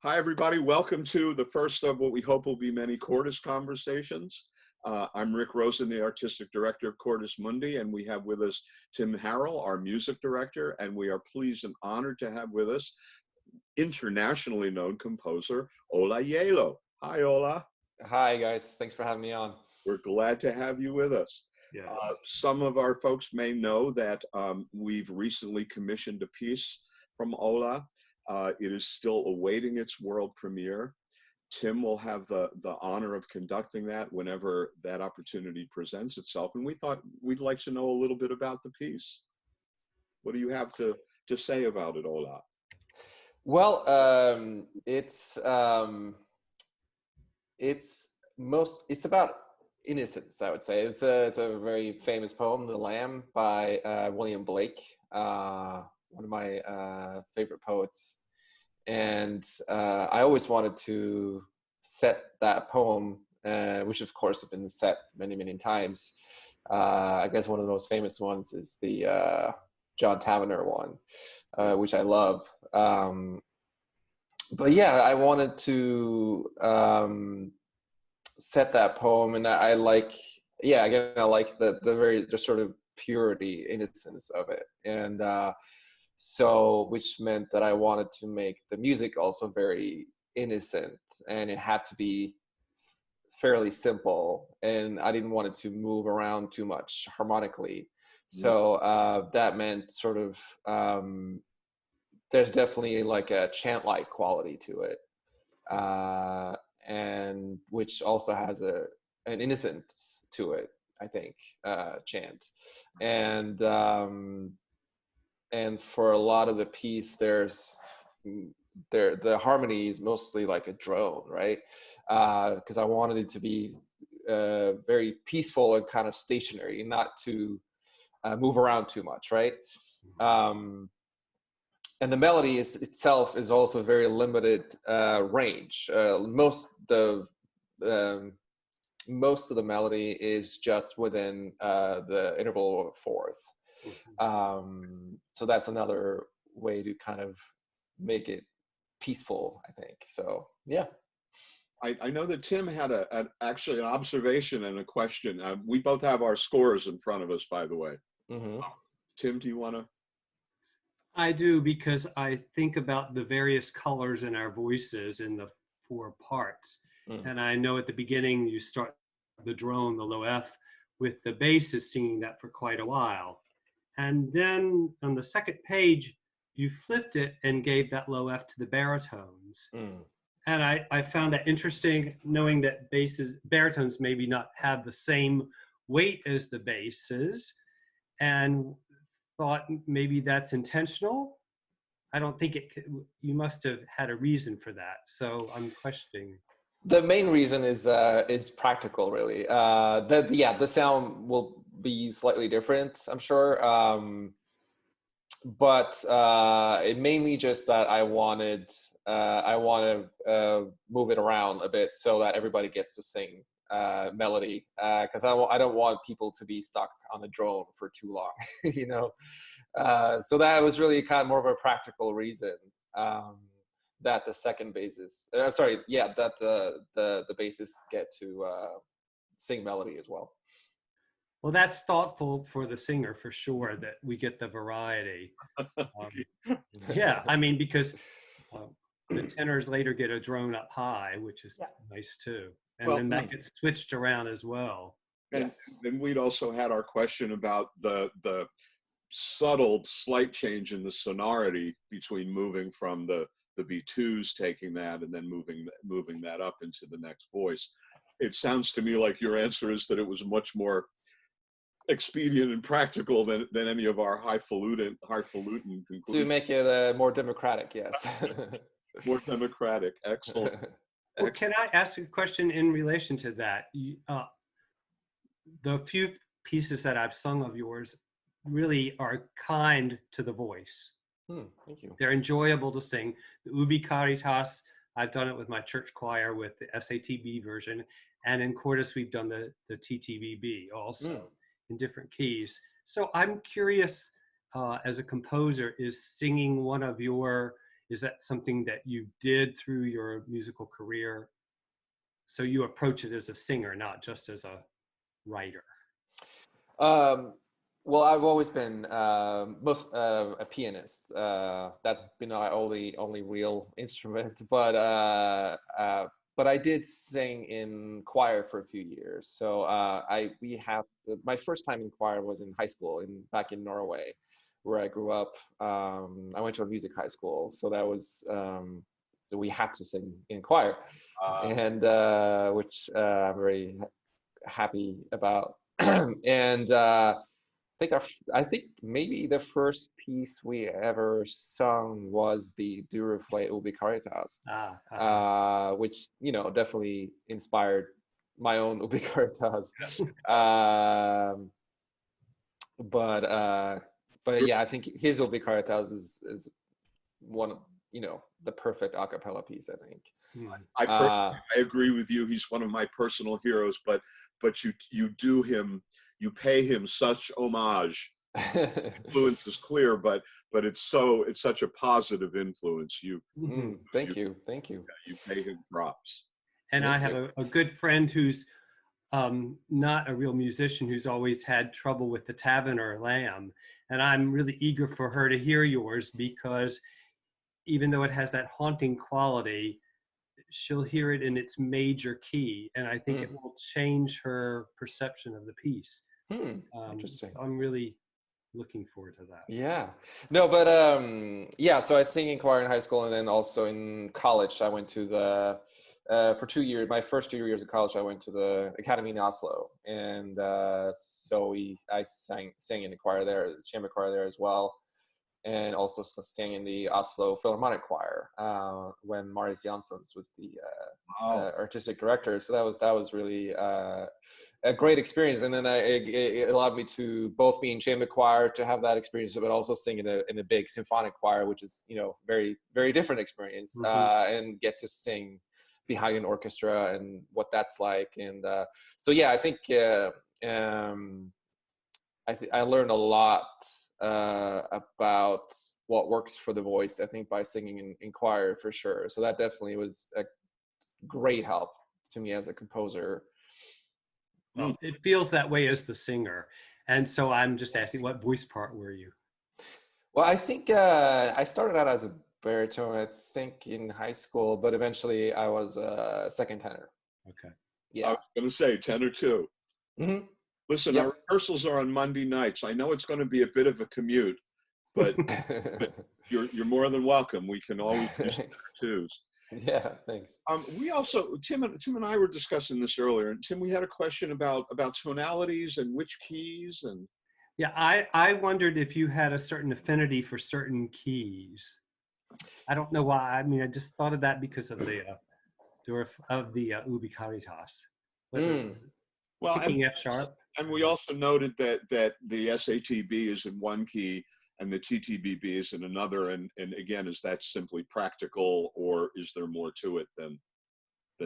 Hi, everybody. Welcome to the first of what we hope will be many Cordus Conversations. I'm Rick Rosen, the Artistic Director of Cordus Mundi, and we have with us Tim Harrell, our Music Director, and we are pleased and honored to have with us internationally known composer, Ola Gjeilo. Hi, Ola. Hi, guys. Thanks for having me on. We're glad to have you with us. Yes. Some of our folks may know that we've recently commissioned a piece from Ola. It is still awaiting its world premiere. Tim will have the honor of conducting that whenever that opportunity presents itself. And we thought we'd like to know a little bit about the piece. What do you have to say about it, Ola? Well, it's about innocence, I would say. It's a very famous poem, "The Lamb" by William Blake, one of my favorite poets. And I always wanted to set that poem, which of course have been set many, many times. I guess one of the most famous ones is the John Tavener one, which I love. But yeah, I wanted to set that poem, and I like the very just sort of purity, innocence of it, and so which meant that I wanted to make the music also very innocent, and it had to be fairly simple, and I didn't want it to move around too much harmonically. So that meant sort of there's definitely like a chant-like quality to it, and which also has an innocence to it, I think, chant. And for a lot of the piece, the harmony is mostly like a drone, right? Because I wanted it to be very peaceful and kind of stationary, not to move around too much, right? And the melody itself is also very limited range. Most of the melody is just within the interval of a fourth. So that's another way to kind of make it peaceful, I think. So yeah. I know that Tim had actually an observation and a question. We both have our scores in front of us, by the way. Mm-hmm. Tim, do you want to? I do, because I think about the various colors in our voices in the four parts. And I know at the beginning you start the drone, the low F, with the bass is singing that for quite a while. And then on the second page, you flipped it and gave that low F to the baritones. And I found that interesting, knowing that baritones maybe not have the same weight as the basses, and thought maybe that's intentional. I don't think you must have had a reason for that. So I'm questioning. The main reason is practical, really. The sound will be slightly different, I'm sure. But it mainly just that I want to move it around a bit so that everybody gets to sing melody, because I don't want people to be stuck on the drone for too long, you know. So that was really kind of more of a practical reason, that the second basses, that the basses get to sing melody as well. Well, that's thoughtful for the singer, for sure, that we get the variety. Yeah, I mean, because the tenors later get a drone up high, which is nice too. And then that gets switched around as well. And then we'd also had our question about the subtle slight change in the sonority between moving from the B2s, taking that, and then moving that up into the next voice. It sounds to me like your answer is that it was much more expedient and practical than any of our highfalutin conclusions. To make it more democratic, yes. More democratic. Excellent. Well, can I ask a question in relation to that? The few pieces that I've sung of yours really are kind to the voice. Thank you. They're enjoyable to sing. The Ubi Caritas, I've done it with my church choir with the SATB version, and in Cordus we've done the TTBB also in different keys. So I'm curious, as a composer, is singing one of your Is that something that you did through your musical career? So you approach it as a singer, not just as a writer. Well, I've always been a pianist. That's been my only real instrument. But I did sing in choir for a few years. So my first time in choir was in high school back in Norway, where I grew up. I went to a music high school, so that was so we had to sing in choir, and which I'm very happy about. And I think maybe the first piece we ever sung was the Duruflé Ubi Caritas, which definitely inspired my own Ubi Caritas. But yeah, I think his Ubi Caritas is one of the perfect a cappella piece, I think. I agree with you. He's one of my personal heroes, but you pay him such homage. Influence is clear, but it's such a positive influence. Thank you. You pay him props. And I have a good friend who's not a real musician, who's always had trouble with the Tavener lamb, and I'm really eager for her to hear yours, because even though it has that haunting quality, she'll hear it in its major key, and I think it will change her perception of the piece. Interesting. So I'm really looking forward to that. Yeah. No, but yeah, so I sang in choir in high school, and then also in college I went to the for 2 years, my first 2 years of college, I went to the academy in Oslo, and so I sang in the choir there, the chamber choir there as well, and also sang in the Oslo Philharmonic Choir when Marius Janssens was the artistic director. So that was really a great experience, and then it allowed me to both be in chamber choir, to have that experience, but also sing in a big symphonic choir, which is very, very different experience, and get to sing behind an orchestra and what that's like. And so yeah, I think I learned a lot about what works for the voice, I think, by singing in choir, for sure. So that definitely was a great help to me as a composer. Well, it feels that way as the singer. And so I'm just asking, what voice part were you? Well, I think I started out as a baritone, I think, in high school, but eventually I was a second tenor. Okay. Yeah. I was going to say tenor too. Mm-hmm. Listen, our rehearsals are on Monday nights. I know it's going to be a bit of a commute, but you're more than welcome. We can always do some twos. Yeah, thanks. We also, Tim and I were discussing this earlier, and Tim, we had a question about tonalities and which keys. And yeah, I wondered if you had a certain affinity for certain keys. I don't know why. I mean, I just thought of that because of the Ubi Caritas. Well, picking F sharp. And we also noted that the SATB is in one key and the TTBB is in another. And again, is that simply practical, or is there more to it than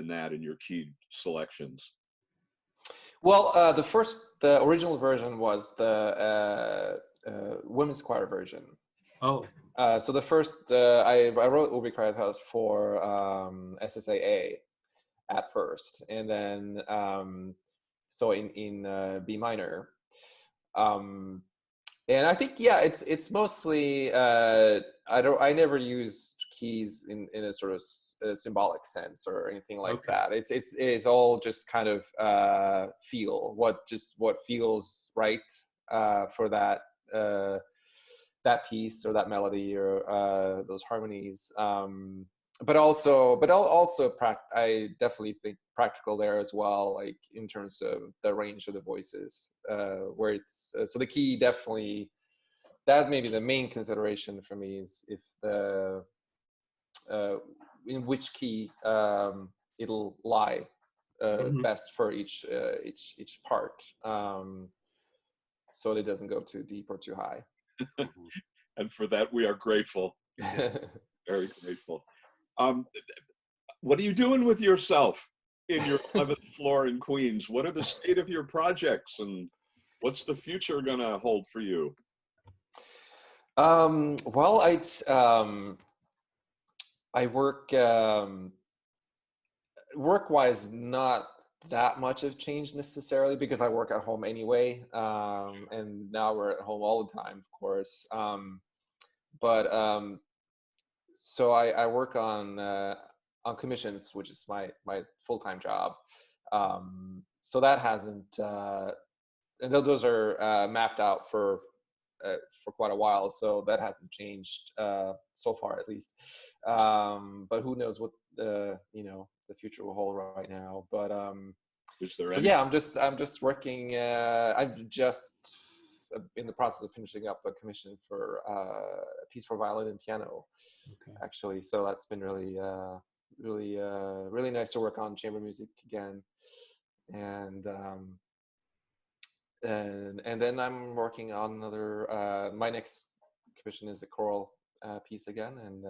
that in your key selections? Well, the original version was the women's choir version. Oh. So the first, I wrote Ubi Caritas for SSAA at first, and then so in B minor, and I think it's mostly I never use keys in a sort of symbolic sense or anything like that. It's all just kind of feel what feels right for that piece or that melody or those harmonies. But also I definitely think practical there as well, like in terms of the range of the voices, where it's so the key definitely, that may be the main consideration for me, is if the in which key it'll lie best for each part, so that it doesn't go too deep or too high. And for that we are grateful. Very grateful. What are you doing with yourself in your 11th floor in Queens? What are the state of your projects, and what's the future gonna hold for you? Well, I work work-wise, not that much of change necessarily because I work at home anyway, and now we're at home all the time, of course. But so I work on commissions, which is my full-time job. So that hasn't, and those are mapped out for quite a while, so that hasn't changed so far, at least. But who knows what the future will hold right now. But Is there so any? yeah, I'm just working. I'm just in the process of finishing up a commission for a piece for violin and piano, Okay. actually. So that's been really nice to work on chamber music again, and and then I'm working on another. My next commission is a choral piece again, and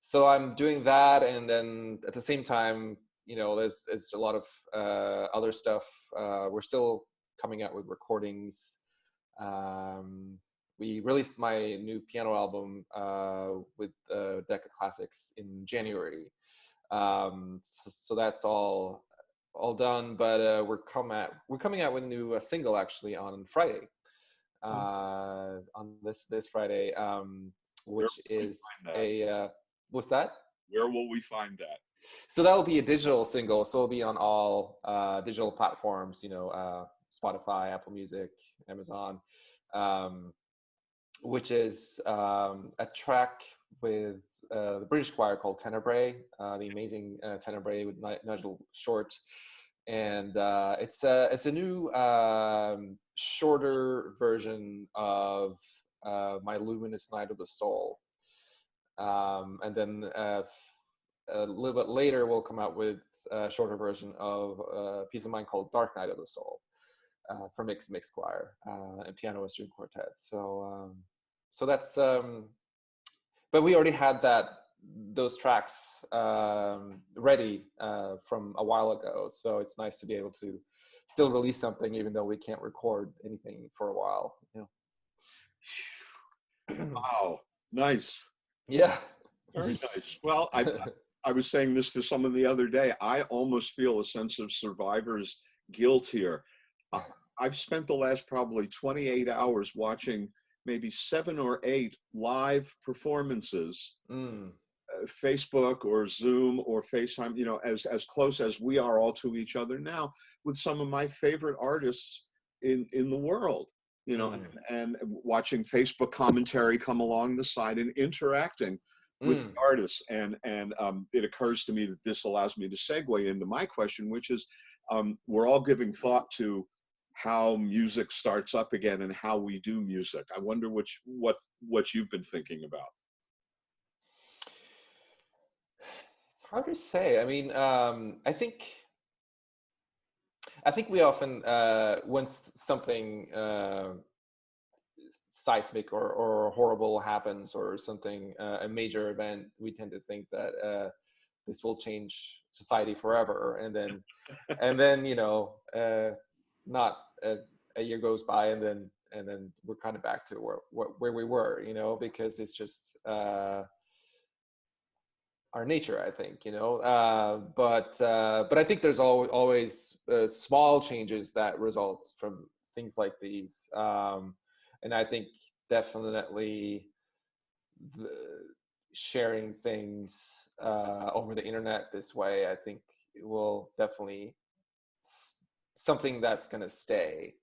so I'm doing that, and then at the same time, there's a lot of other stuff. We're still coming out with recordings. We released my new piano album with Decca Classics in January, so that's all done. But we're coming out with a new single actually on Friday, on this Friday, Where which will we is find that? what's that? Where will we find that? So that'll be a digital single. So it'll be on all digital platforms, Spotify, Apple Music, Amazon, which is a track with the British choir called Tenebrae, the amazing Tenebrae with Nigel Short. And it's a new shorter version of My Luminous Night of the Soul. And then a little bit later, we'll come out with a shorter version of a piece of mine called Dark Night of the Soul for mixed choir and piano and string quartet. So that's, but we already had those tracks ready from a while ago. So it's nice to be able to still release something, even though we can't record anything for a while. Wow, nice. Yeah. Very nice. Well, I was saying this to someone the other day. I almost feel a sense of survivor's guilt here. I've spent the last probably 28 hours watching maybe 7 or 8 live performances, Facebook or Zoom or FaceTime, as close as we are all to each other now, with some of my favorite artists in the world, and watching Facebook commentary come along the side and interacting with the artists. And it occurs to me that this allows me to segue into my question, which is, we're all giving thought to how music starts up again and how we do music. I wonder what you've been thinking about. It's hard to say. I mean, I think we often, once something seismic or horrible happens, or something, a major event, we tend to think that this will change society forever, and then not a year goes by, and then we're kind of back to where we were, because it's just our nature, I think, but I think there's always small changes that result from things like these, and I think definitely sharing things over the internet this way, I think it will definitely something that's going to stay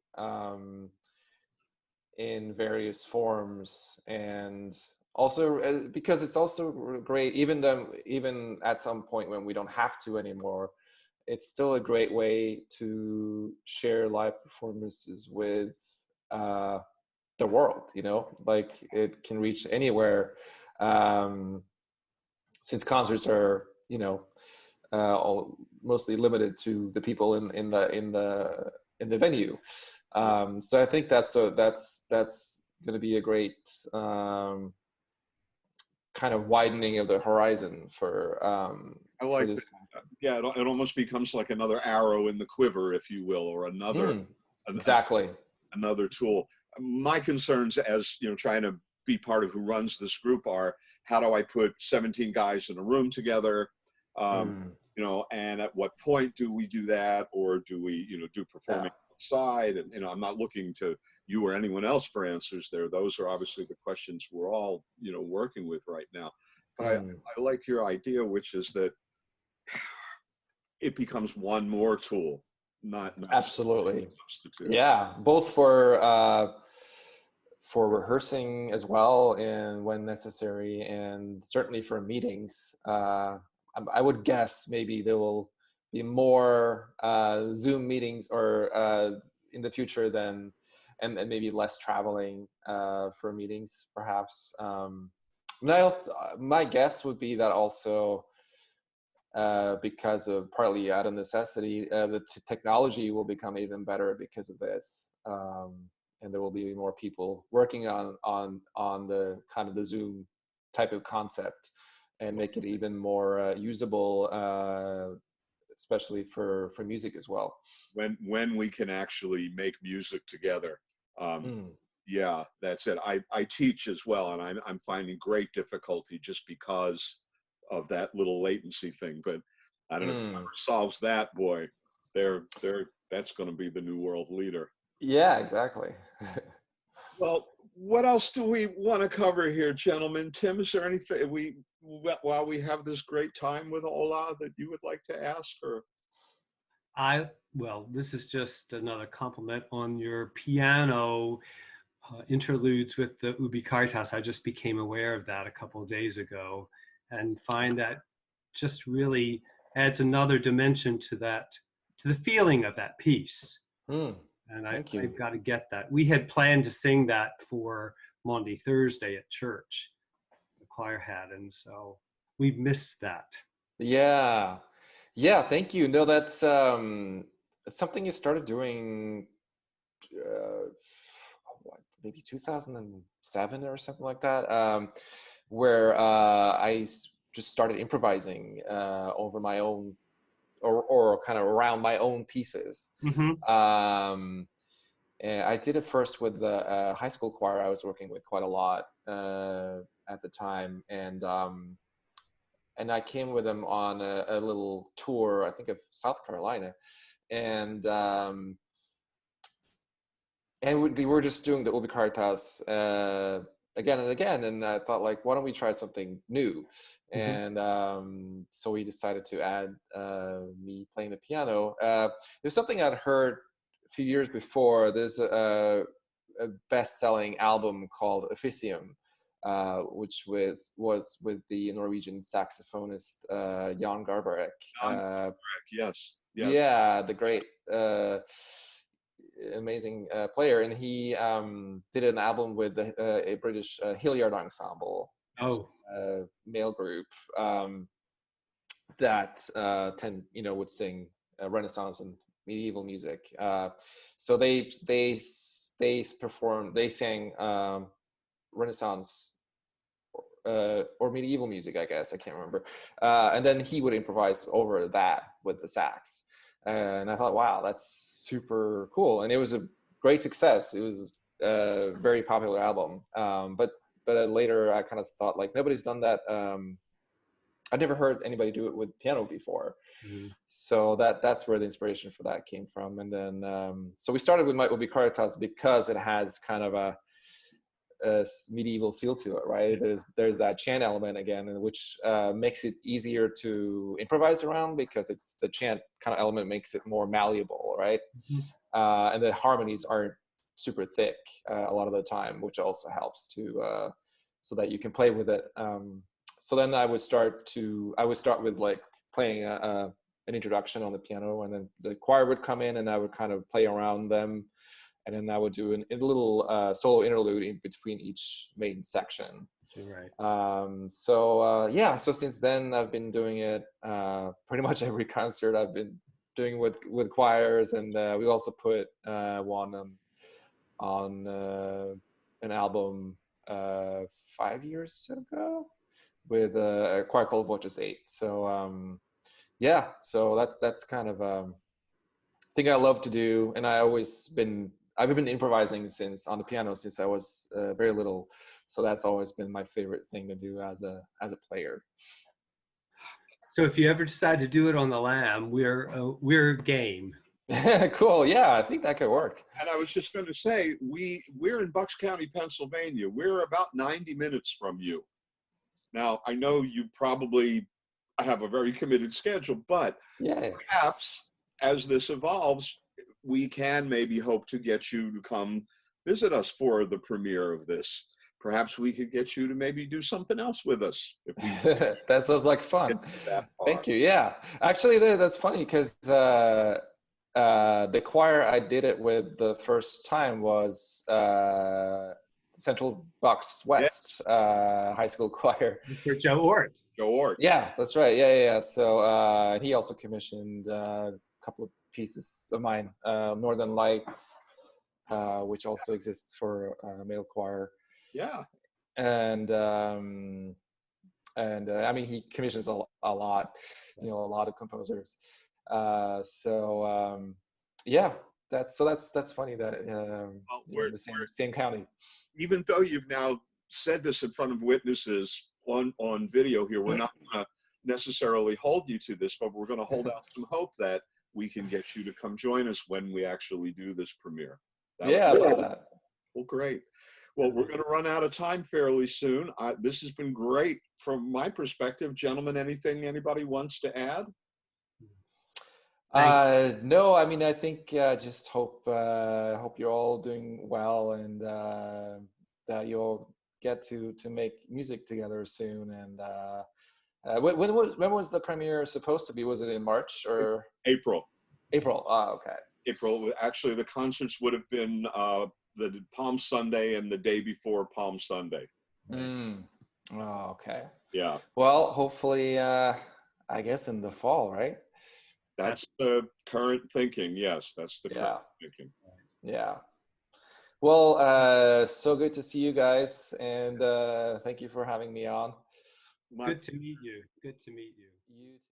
in various forms. And also because it's also great, even at some point when we don't have to anymore, it's still a great way to share live performances with the world, like it can reach anywhere, since concerts are mostly limited to the people in the venue. So I think that's going to be a great kind of widening of the horizon for I like this. Yeah, it almost becomes like another arrow in the quiver, if you will, or exactly another tool. My concerns, as trying to be part of who runs this group, are how do I put 17 guys in a room together? You know, and at what point do we do that, or do we, you know, do performing outside? And, you know, I'm not looking to you or anyone else for answers there. Those are obviously the questions we're all, you know, working with right now. But I like your idea, which is that it becomes one more tool, not Absolutely. a substitute. Yeah, both for rehearsing as well, and when necessary, and certainly for meetings. I would guess maybe there will be more Zoom meetings or in the future than, and maybe less traveling for meetings, perhaps. My guess would be that also because of partly out of necessity, the technology will become even better because of this. And there will be more people working on the kind of the Zoom type of concept and make it even more usable, especially for music as well. When we can actually make music together. Yeah, that's it. I teach as well, and I'm finding great difficulty just because of that little latency thing. But I don't know if whoever solves that, boy, that's going to be the new world leader. Yeah, exactly. Well, what else do we want to cover here, gentlemen? Tim, is there anything while we have this great time with Ola that you would like to ask? Or well, this is just another compliment on your piano interludes with the Ubi Caritas. I just became aware of that a couple of days ago, and find that just really adds another dimension to the feeling of that piece. And I've got to get that. We had planned to sing that for Maundy Thursday at church, the choir had, and so we've missed that. Yeah, thank you. No, that's something you started doing maybe 2007 or something like that, where I just started improvising over my own or kind of around my own pieces. And I did it first with the high school choir I was working with quite a lot at the time, and I came with them on a little tour, I think of South Carolina, and we were just doing the Ubi Caritas again and again, and I thought, like, why don't we try something new? And so we decided to add me playing the piano. There's something I'd heard a few years before. There's a best-selling album called Officium, which was with the Norwegian saxophonist Jan Garbarek. Yes. Yeah, the great amazing player, and he did an album with a British Hilliard ensemble, male group that would sing Renaissance and medieval music. So they sang Renaissance or medieval music, I guess, I can't remember, and then he would improvise over that with the sax. And I thought, wow, that's super cool. And it was a great success. It was a very popular album. But later I kind of thought, like, nobody's done that. I'd never heard anybody do it with piano before. So that's where the inspiration for that came from. And then, so we started with my Ubi Caritas because it has kind of a medieval feel to it, right? There's that chant element again, which makes it easier to improvise around, because it's the chant kind of element makes it more malleable, right? And the harmonies aren't super thick a lot of the time, which also helps to so that you can play with it. So then I would start with like playing an introduction on the piano, and then the choir would come in and I would kind of play around them. And then I would do a little solo interlude in between each main section. Right. So since then I've been doing it pretty much every concert I've been doing with choirs, and we also put one on an album 5 years ago with a choir called Voces 8. So so that's kind of thing I love to do, and I always been I've been improvising on the piano since I was very little. So that's always been my favorite thing to do as a player. So if you ever decide to do it on the Lamb, we're game. Cool. Yeah, I think that could work. And I was just going to say, we're in Bucks County, Pennsylvania. We're about 90 minutes from you. Now, I know you probably have a very committed schedule, but perhaps as this evolves, we can maybe hope to get you to come visit us for the premiere of this. Perhaps we could get you to maybe do something else with us. If we that sounds like fun. Thank you. Yeah, actually, that's funny because the choir I did it with the first time was Central Bucks West high school choir. For Joe Ort. Joe Ort. Yeah, that's right. Yeah. So he also commissioned a couple of pieces of mine, Northern Lights, which also exists for male choir. Yeah. And I mean, he commissions a lot, a lot of composers. Yeah, that's funny that we're in the same county. Even though you've now said this in front of witnesses on video here, we're not going to necessarily hold you to this, but we're going to hold out some hope that we can get you to come join us when we actually do this premiere. I love that. Well, great. Well, we're going to run out of time fairly soon. This has been great from my perspective. Gentlemen, anything anybody wants to add? No, I mean, I think just hope you're all doing well, and that you'll get to make music together soon. And when was the premiere supposed to be? Was it in March or April? April. Oh, okay. April. Actually, the concerts would have been the Palm Sunday and the day before Palm Sunday. Oh, okay. Yeah. Well, hopefully, I guess in the fall, right? That's the current thinking. Yes, that's the current thinking. Yeah. Well, so good to see you guys, and thank you for having me on. Good to meet you. Good to meet you. You too.